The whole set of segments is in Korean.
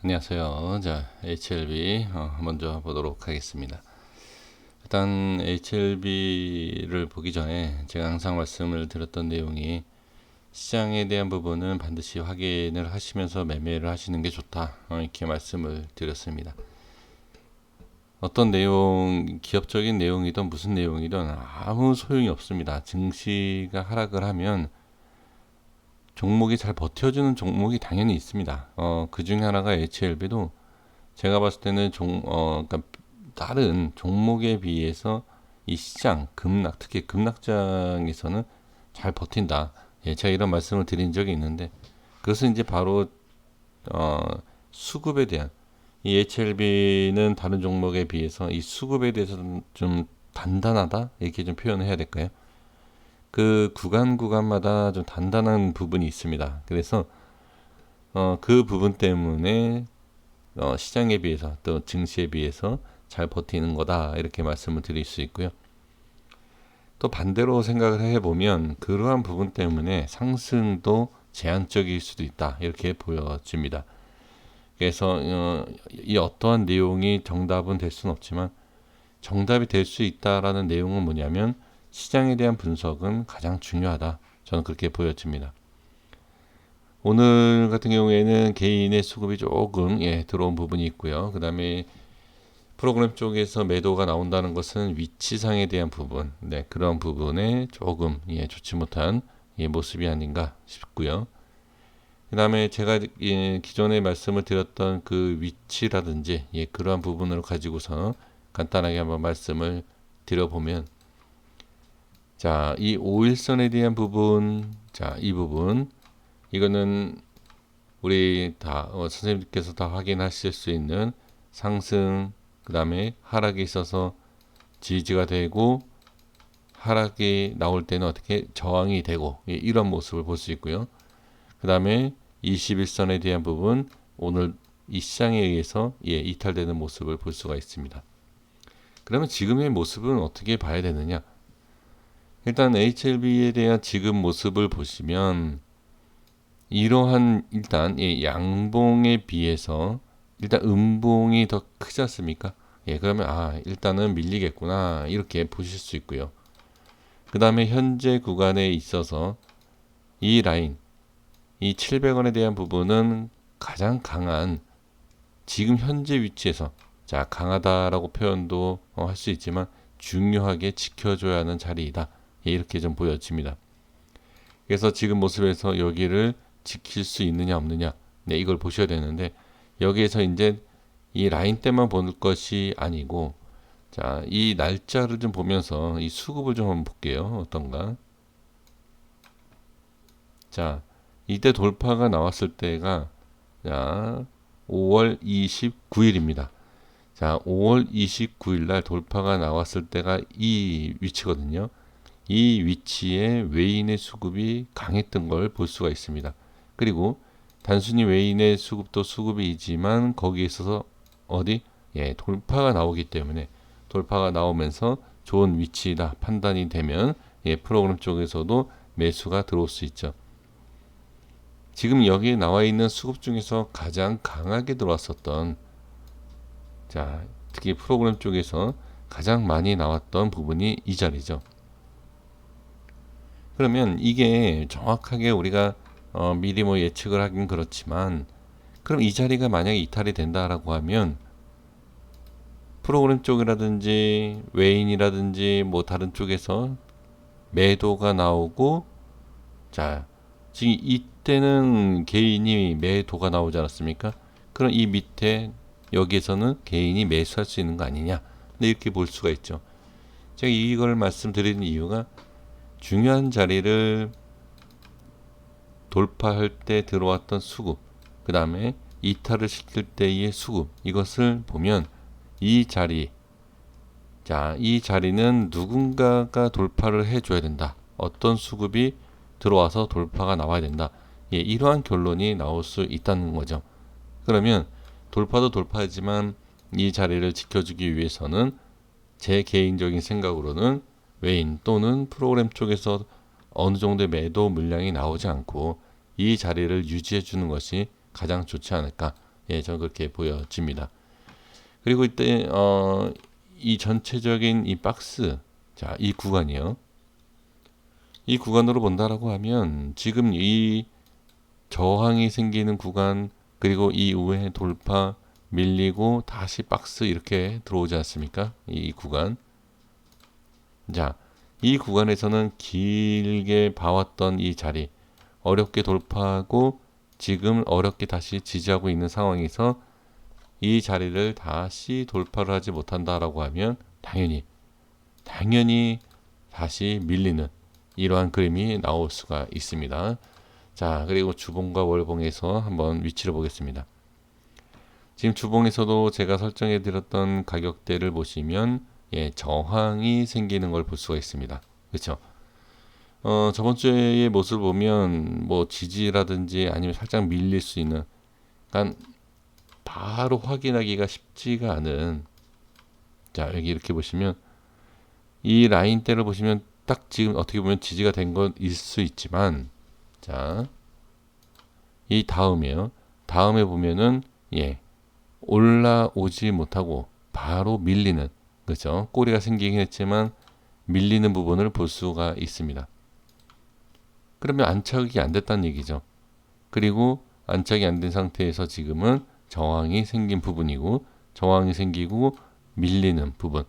안녕하세요. 자, HLB 먼저 보도록 하겠습니다. 일단 HLB를 보기 전에 제가 항상 말씀을 드렸던 내용이 시장에 대한 부분은 반드시 확인을 하시면서 매매를 하시는 게 좋다. 이렇게 말씀을 드렸습니다. 어떤 내용, 기업적인 내용이든 무슨 내용이든 아무 소용이 없습니다. 증시가 하락을 하면 종목이 잘 버텨주는 종목이 당연히 있습니다. 그 중에 하나가 HLB도 제가 봤을 때는 그러니까 다른 종목에 비해서 이 시장 급락, 특히 급락장에서는 잘 버틴다. 예, 제가 이런 말씀을 드린 적이 있는데 그것은 이제 바로 어, 수급에 대한 이 HLB는 다른 종목에 비해서 이 수급에 대해서는 좀 단단하다 이렇게 좀 표현을 해야 될까요? 그 구간마다 좀 단단한 부분이 있습니다. 그래서 그 부분 때문에 시장에 비해서 또 증시에 비해서 잘 버티는 거다 이렇게 말씀을 드릴 수 있고요. 또 반대로 생각을 해보면 그러한 부분 때문에 상승도 제한적일 수도 있다 이렇게 보여집니다. 그래서 이 어떠한 내용이 정답은 될 수는 없지만 정답이 될 수 있다라는 내용은 뭐냐면 시장에 대한 분석은 가장 중요하다. 저는 그렇게 보여집니다. 오늘 같은 경우에는 개인의 수급이 조금 들어온 부분이 있고요. 그 다음에 프로그램 쪽에서 매도가 나온다는 것은 위치상에 대한 부분, 그런 부분에 조금 좋지 못한 모습이 아닌가 싶고요. 그 다음에 제가 기존에 말씀을 드렸던 그 위치라든지 그러한 부분을 가지고서 간단하게 한번 말씀을 드려보면, 자, 이 5일선에 대한 부분, 자, 이 부분, 이거는 우리 다 선생님께서 다 확인하실 수 있는 상승, 그 다음에 하락이 있어서 지지가 되고 하락이 나올 때는 어떻게 저항이 되고 이런 모습을 볼 수 있고요. 그 다음에 21선에 대한 부분, 오늘 이 시장에 의해서 이탈되는 모습을 볼 수가 있습니다. 그러면 지금의 모습은 어떻게 봐야 되느냐? 일단 HLB에 대한 지금 모습을 보시면 이러한 일단 양봉에 비해서 일단 음봉이 더 크지 않습니까? 그러면 일단은 밀리겠구나 이렇게 보실 수 있고요. 그 다음에 현재 구간에 있어서 이 라인, 이 700원에 대한 부분은 가장 강한 지금 현재 위치에서, 자, 강하다라고 표현도 할 수 있지만 중요하게 지켜줘야 하는 자리이다. 이렇게 좀 보여집니다. 그래서 지금 모습에서 여기를 지킬 수 있느냐 없느냐, 이걸 보셔야 되는데 여기에서 이제 이 라인 때만 보는 것이 아니고, 자, 이 날짜를 좀 보면서 이 수급을 좀 한번 볼게요. 어떤가? 자, 이때 돌파가 나왔을 때가, 자, 5월 29일입니다. 자, 5월 29일 날 돌파가 나왔을 때가 이 위치거든요. 이 위치에 외인의 수급이 강했던 걸 볼 수가 있습니다. 그리고 단순히 외인의 수급도 수급이지만 거기에 있어서 어디? 돌파가 나오기 때문에 돌파가 나오면서 좋은 위치다 판단이 되면 프로그램 쪽에서도 매수가 들어올 수 있죠. 지금 여기에 나와 있는 수급 중에서 가장 강하게 들어왔었던, 자, 특히 프로그램 쪽에서 가장 많이 나왔던 부분이 이 자리죠. 그러면 이게 정확하게 우리가 미리 예측을 하긴 그렇지만, 그럼 이 자리가 만약에 이탈이 된다라고 하면 프로그램 쪽이라든지 외인이라든지 다른 쪽에서 매도가 나오고, 자, 지금 이때는 개인이 매도가 나오지 않았습니까? 그럼 이 밑에 여기에서는 개인이 매수할 수 있는 거 아니냐? 이렇게 볼 수가 있죠. 제가 이걸 말씀드리는 이유가 중요한 자리를 돌파할 때 들어왔던 수급, 그 다음에 이탈을 시킬 때의 수급, 이것을 보면 이 자리, 자, 이 자리는 누군가가 돌파를 해줘야 된다. 어떤 수급이 들어와서 돌파가 나와야 된다. 이러한 결론이 나올 수 있다는 거죠. 그러면 돌파도 돌파하지만 이 자리를 지켜주기 위해서는 제 개인적인 생각으로는 외인 또는 프로그램 쪽에서 어느 정도의 매도 물량이 나오지 않고 이 자리를 유지해 주는 것이 가장 좋지 않을까, 예, 저는 그렇게 보여집니다. 그리고 이때 이 전체적인 이 박스, 자, 이 구간이요. 이 구간으로 본다라고 하면 지금 이 저항이 생기는 구간, 그리고 이후에 돌파 밀리고 다시 박스 이렇게 들어오지 않습니까? 이 구간. 자, 이 구간에서는 길게 봐왔던 이 자리 어렵게 돌파하고 지금 어렵게 다시 지지하고 있는 상황에서 이 자리를 다시 돌파를 하지 못한다라고 하면 당연히 다시 밀리는 이러한 그림이 나올 수가 있습니다. 자, 그리고 주봉과 월봉에서 한번 위치를 보겠습니다. 지금 주봉에서도 제가 설정해 드렸던 가격대를 보시면 예, 저항이 생기는 걸 볼 수가 있습니다. 그렇죠? 저번 주의 모습을 보면 뭐 지지라든지 아니면 살짝 밀릴 수 있는, 그러니까 바로 확인하기가 쉽지가 않은, 자, 여기 이렇게 보시면 이 라인대를 보시면 딱 지금 어떻게 보면 지지가 된 것일 수 있지만, 자, 이 다음이에요. 다음에 보면은 예, 올라오지 못하고 바로 밀리는, 그렇죠? 꼬리가 생기긴 했지만 밀리는 부분을 볼 수가 있습니다. 그러면 안착이 안 됐다는 얘기죠. 그리고 안착이 안 된 상태에서 지금은 저항이 생긴 부분이고, 저항이 생기고 밀리는 부분.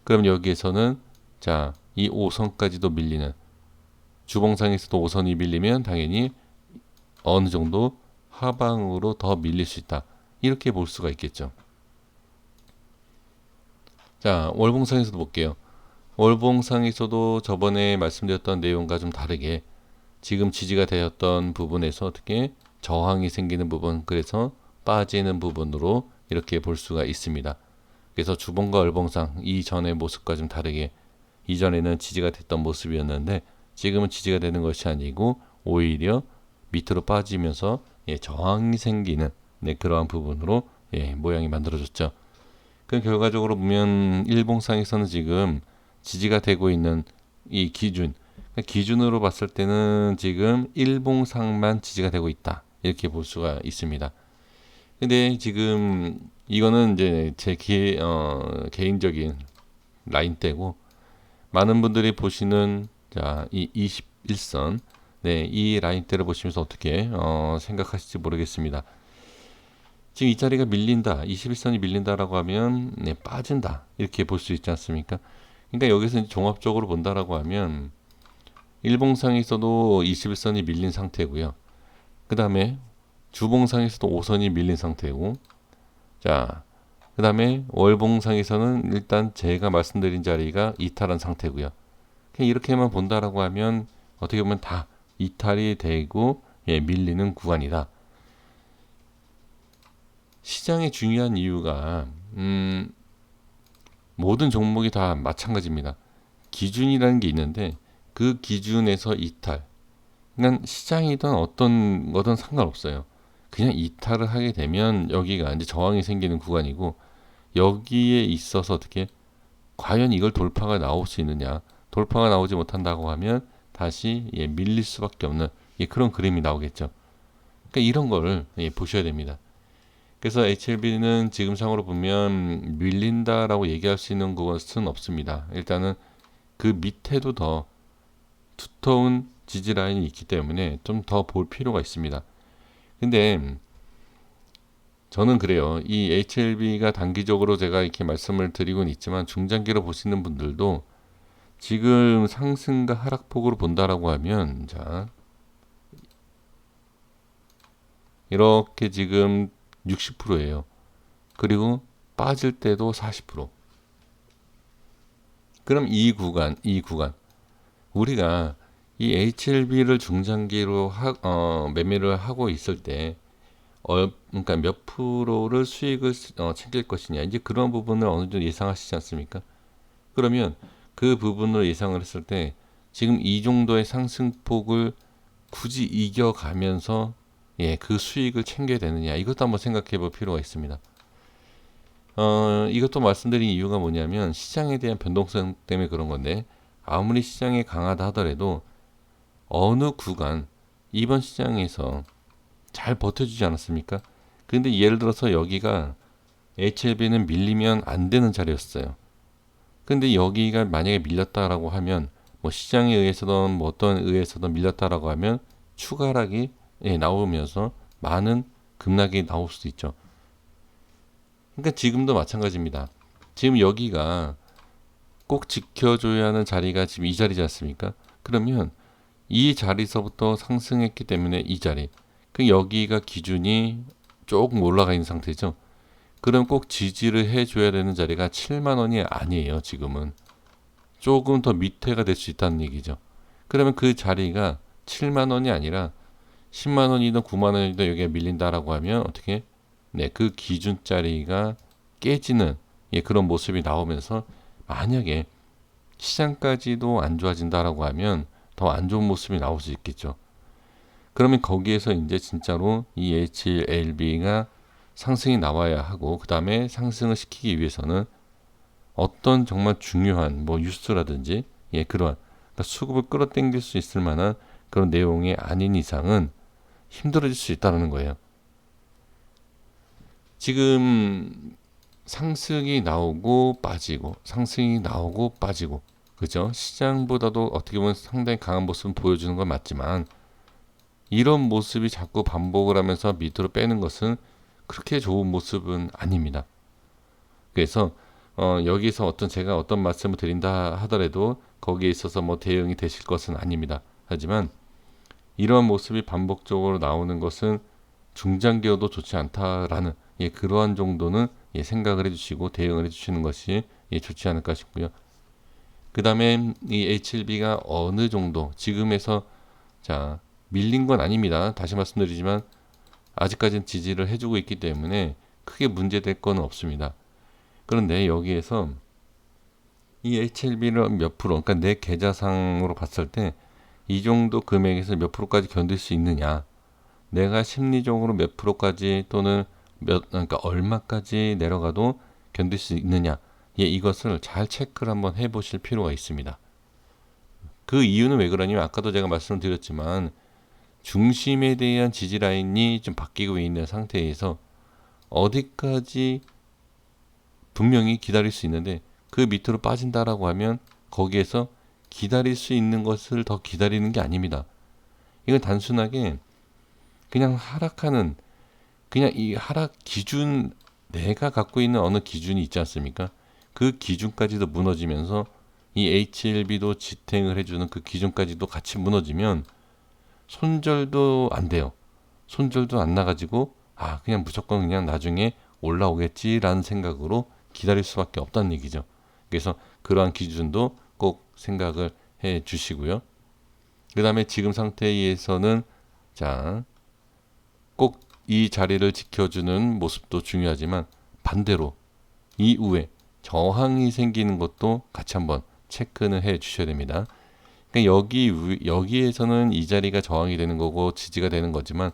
그럼 여기에서는 자, 이 5선까지도 밀리는, 주봉상에서도 5선이 밀리면 당연히 어느 정도 하방으로 더 밀릴 수 있다. 이렇게 볼 수가 있겠죠. 자, 월봉상에서도 볼게요. 월봉상에서도 저번에 말씀드렸던 내용과 좀 다르게 지금 지지가 되었던 부분에서 어떻게 저항이 생기는 부분, 그래서 빠지는 부분으로 이렇게 볼 수가 있습니다. 그래서 주봉과 월봉상 이전의 모습과 좀 다르게, 이전에는 지지가 됐던 모습이었는데 지금은 지지가 되는 것이 아니고 오히려 밑으로 빠지면서 예, 저항이 생기는 네, 그러한 부분으로 예, 모양이 만들어졌죠. 그 결과적으로 보면 일봉상에서는 지금 지지가 되고 있는 이 기준, 기준으로 봤을 때는 지금 일봉상만 지지가 되고 있다, 이렇게 볼 수가 있습니다. 근데 지금 이거는 이제 제 개인적인 라인대고, 많은 분들이 보시는 자, 이 21선, 네, 이 라인대를 보시면서 어떻게 생각하실지 모르겠습니다. 지금 이 자리가 밀린다, 21선이 밀린다라고 하면 네, 빠진다, 이렇게 볼 수 있지 않습니까? 그러니까 여기서 이제 종합적으로 본다라고 하면 일봉상에서도 21선이 밀린 상태고요. 그 다음에 주봉상에서도 5선이 밀린 상태고, 자, 그 다음에 월봉상에서는 일단 제가 말씀드린 자리가 이탈한 상태고요. 그냥 이렇게만 본다라고 하면 어떻게 보면 다 이탈이 되고 예, 밀리는 구간이다. 시장의 중요한 이유가 모든 종목이 다 마찬가지입니다. 기준이라는 게 있는데 그 기준에서 이탈, 그러니까 시장이든 어떤 거든 상관없어요. 그냥 이탈을 하게 되면 여기가 이제 저항이 생기는 구간이고, 여기에 있어서 어떻게 과연 이걸 돌파가 나올 수 있느냐, 돌파가 나오지 못한다고 하면 다시 예, 밀릴 수밖에 없는 예, 그런 그림이 나오겠죠. 그러니까 이런 거를 예, 보셔야 됩니다. 그래서 HLB는 지금 상으로 보면 밀린다라고 얘기할 수 있는 것은 없습니다. 일단은 그 밑에도 더 두터운 지지 라인이 있기 때문에 좀 더 볼 필요가 있습니다. 근데 저는 그래요. 이 HLB가 단기적으로 제가 이렇게 말씀을 드리고는 있지만 중장기로 보시는 분들도 지금 상승과 하락폭으로 본다라고 하면, 자, 이렇게 지금 60%예요. 그리고 빠질 때도 40%. 그럼 이 구간 우리가 이 HLB를 중장기로 매매를 하고 있을 때 그러니까 몇 프로를 수익을 챙길 것이냐, 이제 그런 부분을 어느 정도 예상하시지 않습니까? 그러면 그 부분을 예상을 했을 때 지금 이 정도의 상승폭을 굳이 이겨가면서 예, 그 수익을 챙겨야 되느냐, 이것도 한번 생각해 볼 필요가 있습니다. 이것도 말씀드린 이유가 뭐냐면 시장에 대한 변동성 때문에 그런 건데, 아무리 시장이 강하다 하더라도 어느 구간 이번 시장에서 잘 버텨주지 않았습니까? 근데 예를 들어서 여기가 HLB는 밀리면 안 되는 자리였어요. 근데 여기가 만약에 밀렸다라고 하면 뭐 시장에 의해서든 뭐 어떤 의해서든 밀렸다라고 하면 추가 하락이 나오면서 많은 급락이 나올 수도 있죠. 그러니까 지금도 마찬가지입니다. 지금 여기가 꼭 지켜줘야 하는 자리가 지금 이 자리지 않습니까? 그러면 이 자리서부터 상승했기 때문에 이 자리, 그 여기가 기준이 조금 올라가 있는 상태죠. 그럼 꼭 지지를 해줘야 되는 자리가 7만 원이 아니에요. 지금은 조금 더 밑에가 될 수 있다는 얘기죠. 그러면 그 자리가 7만 원이 아니라 10만 원이든 9만 원이든 여기가 밀린다라고 하면 어떻게? 네, 그 기준 자리가 깨지는 그런 모습이 나오면서 만약에 시장까지도 안 좋아진다라고 하면 더 안 좋은 모습이 나올 수 있겠죠. 그러면 거기에서 이제 진짜로 이 HLB가 상승이 나와야 하고, 그 다음에 상승을 시키기 위해서는 어떤 정말 중요한 뭐 뉴스라든지 그러한 그러니까 수급을 끌어당길 수 있을 만한 그런 내용이 아닌 이상은 힘들어질 수 있다는 거예요. 지금 상승이 나오고 빠지고 상승이 나오고 빠지고, 그죠? 시장보다도 어떻게 보면 상당히 강한 모습을 보여주는 건 맞지만 이런 모습이 자꾸 반복을 하면서 밑으로 빼는 것은 그렇게 좋은 모습은 아닙니다. 그래서 여기서 제가 어떤 말씀을 드린다 하더라도 거기에 있어서 뭐 대응이 되실 것은 아닙니다. 하지만 이러한 모습이 반복적으로 나오는 것은 중장기여도 좋지 않다라는 그러한 정도는 생각을 해주시고 대응을 해주시는 것이 좋지 않을까 싶고요. 그 다음에 이 HLB가 어느 정도 지금에서 자 밀린 건 아닙니다. 다시 말씀드리지만 아직까지는 지지를 해주고 있기 때문에 크게 문제될 건 없습니다. 그런데 여기에서 이 HLB를 몇 프로, 그러니까 내 계좌상으로 봤을 때 이 정도 금액에서 몇 프로까지 견딜 수 있느냐, 내가 심리적으로 몇 프로까지 또는 그러니까 얼마까지 내려가도 견딜 수 있느냐, 이것을 잘 체크를 한번 해보실 필요가 있습니다. 그 이유는 왜 그러냐면 아까도 제가 말씀을 드렸지만 중심에 대한 지지 라인이 좀 바뀌고 있는 상태에서 어디까지 분명히 기다릴 수 있는데 그 밑으로 빠진다라고 하면 거기에서 기다릴 수 있는 것을 더 기다리는 게 아닙니다. 이건 단순하게 그냥 하락하는, 그냥 이 하락 기준, 내가 갖고 있는 어느 기준이 있지 않습니까? 그 기준까지도 무너지면서 이 HLB도 지탱을 해주는 그 기준까지도 같이 무너지면 손절도 안 돼요. 손절도 안 나가지고 그냥 무조건 그냥 나중에 올라오겠지라는 생각으로 기다릴 수밖에 없다는 얘기죠. 그래서 그러한 기준도 꼭 생각을 해 주시고요. 그 다음에 지금 상태에서는 꼭 이 자리를 지켜주는 모습도 중요하지만 반대로 이후에 저항이 생기는 것도 같이 한번 체크는 해 주셔야 됩니다. 그러니까 여기에서는 이 자리가 저항이 되는 거고 지지가 되는 거지만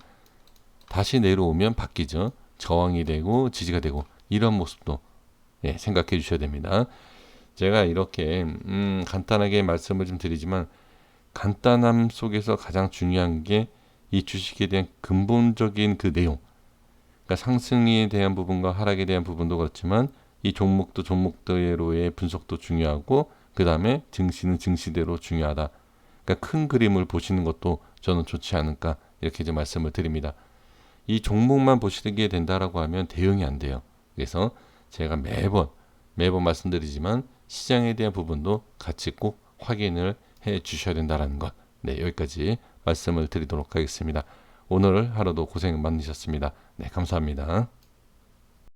다시 내려오면 바뀌죠. 저항이 되고 지지가 되고 이런 모습도 생각해 주셔야 됩니다. 제가 이렇게 간단하게 말씀을 좀 드리지만 간단함 속에서 가장 중요한 게 이 주식에 대한 근본적인 그 내용, 그러니까 상승에 대한 부분과 하락에 대한 부분도 그렇지만 이 종목도 종목대로의 분석도 중요하고 그 다음에 증시는 증시대로 중요하다. 그러니까 큰 그림을 보시는 것도 저는 좋지 않을까 이렇게 좀 말씀을 드립니다. 이 종목만 보시게 된다라고 하면 대응이 안 돼요. 그래서 제가 매번 말씀드리지만 시장에 대한 부분도 같이 꼭 확인을 해 주셔야 된다는 것. 여기까지 말씀을 드리도록 하겠습니다. 오늘 하루도 고생 많으셨습니다. 감사합니다.